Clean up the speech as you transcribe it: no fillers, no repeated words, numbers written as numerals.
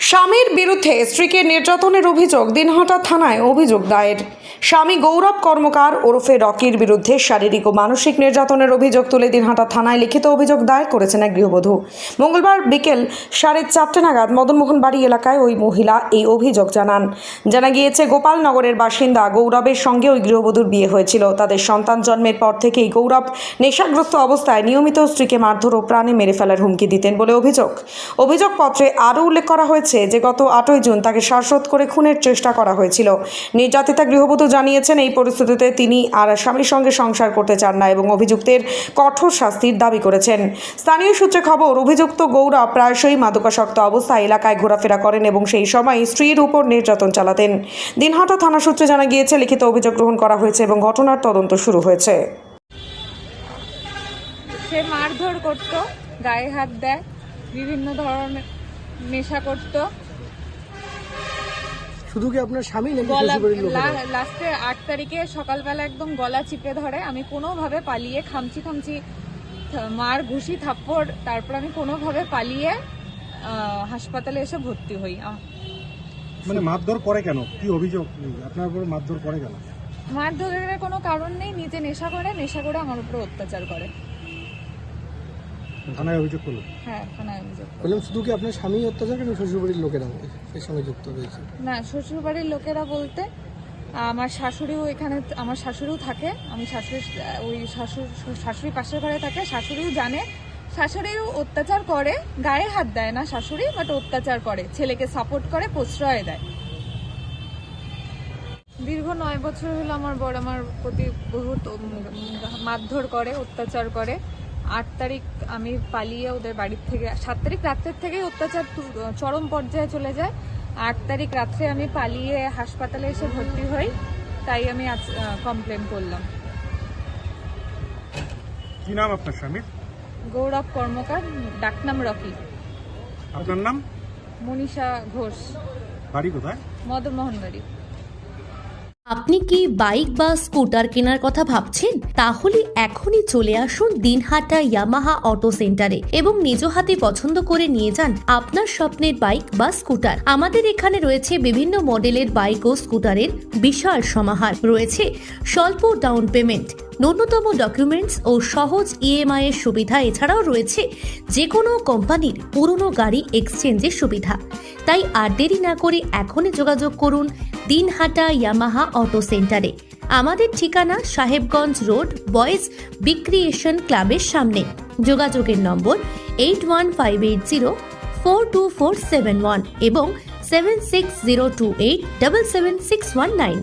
স্বামীর বিরুদ্ধে স্ত্রীকে নির্যাতনের অভিযোগ দিনহাটা থানায় অভিযোগ দায়ের। স্বামী গৌরব কর্মকার ওরফে রকির বিরুদ্ধে শারীরিক ও মানসিক নির্যাতনের অভিযোগ তুলে দিনহাটা থানায় লিখিত অভিযোগ দায়ের করেছেন এক গৃহবধূ। মঙ্গলবার বিকেল 4:30 নাগাদ মদনমোহন বাড়ি এলাকায় ওই মহিলা এই অভিযোগ জানান। জানা গিয়েছে, গোপালনগরের বাসিন্দা গৌরবের সঙ্গে ওই গৃহবধূর বিয়ে হয়েছিল। তাদের সন্তান জন্মের পর থেকেই গৌরব নেশাগ্রস্ত অবস্থায় নিয়মিত স্ত্রীকে মারধর ও প্রাণে মেরে ফেলার হুমকি দিতেন বলে অভিযোগ। অভিযোগপত্রে আরও উল্লেখ করা হয়েছে যে গত 8 জুন তাকে শ্বাসরোধ করে খুনের চেষ্টা করা হয়েছিল। নির্যাতিতা গৃহবধূ জানিয়েছেন, এই পরিস্থিতিতে তিনি আর স্বামীর সঙ্গে সংসার করতে চান না এবং অভিযুক্তের কঠোর শাস্তির দাবি করেছেন। স্থানীয় সূত্রে খবর, অভিযুক্ত গৌরব প্রায়শই মাদকাসক্ত অবস্থায় এলাকায় ঘোরাফেরা করেন এবং সেই সময় স্ত্রীর উপর নির্যাতন চালাতেন। দিনহাটা থানা সূত্রে জানা গিয়েছে, লিখিত অভিযোগ গ্রহণ করা হয়েছে এবং ঘটনার তদন্ত শুরু হয়েছে। সে মারধর করত, গায়ে হাত দেয়, বিভিন্ন ধরনের নেশা করত। শুধু কি আপনার স্বামী নাকি গলা শ্বশুরবাড়ির লোকেরা? লাস্টে 8 তারিখে সকালবেলা একদম গলা চিপে ধরে। আমি কোনোভাবে পালিয়ে খামচি মার ঘুষি থাপ্পড়, তারপর আমি কোনোভাবে পালিয়ে হাসপাতালে এসে ভর্তি হই। মানে মারধর করে কেন? কি অভিযোগ আপনার উপর? মারধর করে কেন? মারধরের কোনো কারণ নেই, নিজে নেশা করে আমার উপর অত্যাচার করে। থানায় অভিযোগ করলো? হ্যাঁ, থানায় অভিযোগ। বললাম শুধু কি আপনার স্বামী অত্যাচার কেন শ্বশুরবাড়ির লোকেরা এর সঙ্গে যুক্ত রয়েছে? না, শ্বশুরবাড়ির লোকেরা বলতে আমার শাশুড়িও এখানে, আমার শাশুড়িও থাকে। আমি শাশুড়ি পাশের ঘরে থাকে। শাশুড়িও জানে, শাশুড়িও অত্যাচার করে, গায়ে হাত দেয় না শাশুড়ি, বাট অত্যাচার করে, ছেলেকে সাপোর্ট করে, প্রশ্রয় দেয়। দীর্ঘ 9 বছর হলো আমার বর আমার প্রতি বহুত মারধর করে, অত্যাচার করে। 8 তারিখ আমি পালিয়ে ওদের বাড়ির থেকে, 7 তারিখ রাত্রের থেকেই অত্যাচার চরম পর্যায়ে চলে যায়। 8 তারিখ রাত্রে আমি পালিয়ে হাসপাতালে এসে ভর্তি হই, তাই আমি আজ কমপ্লেন করলাম। কি নাম আপনার স্বামীর? গৌরব কর্মকার, ডাকনাম রকি। আপনার নাম? মনীষা ঘোষ। বাড়ি কোথায়? মদনমোহন বাড়ি। আপনি কি বাইক বা স্কুটার কেনার কথা ভাবছেন? তাহলে এখনই চলে আসুন দিনহাটা ইয়ামাহা অটো সেন্টারে এবং নিজ হাতে পছন্দ করে নিয়ে যান আপনার স্বপ্নের বাইক বা স্কুটার। আমাদের এখানে রয়েছে বিভিন্ন মডেলের বাইক ও স্কুটারের বিশাল সমাহার। রয়েছে স্বল্প ডাউন পেমেন্ট, ন্যূনতম ডকুমেন্টস ও সহজ ইএমআই এর সুবিধা। এছাড়াও রয়েছে যে কোনো কোম্পানির পুরনো গাড়ি এক্সচেঞ্জের সুবিধা। তাই আর দেরি না করে এখনই যোগাযোগ করুন দিনহাটা ইয়ামাহা অটো সেন্টারে। আমাদের ঠিকানা সাহেবগঞ্জ রোড, বয়েজ বিক্রিয়েশন ক্লাবের সামনে। যোগাযোগের নম্বর 8158042471 এবং 7602877619।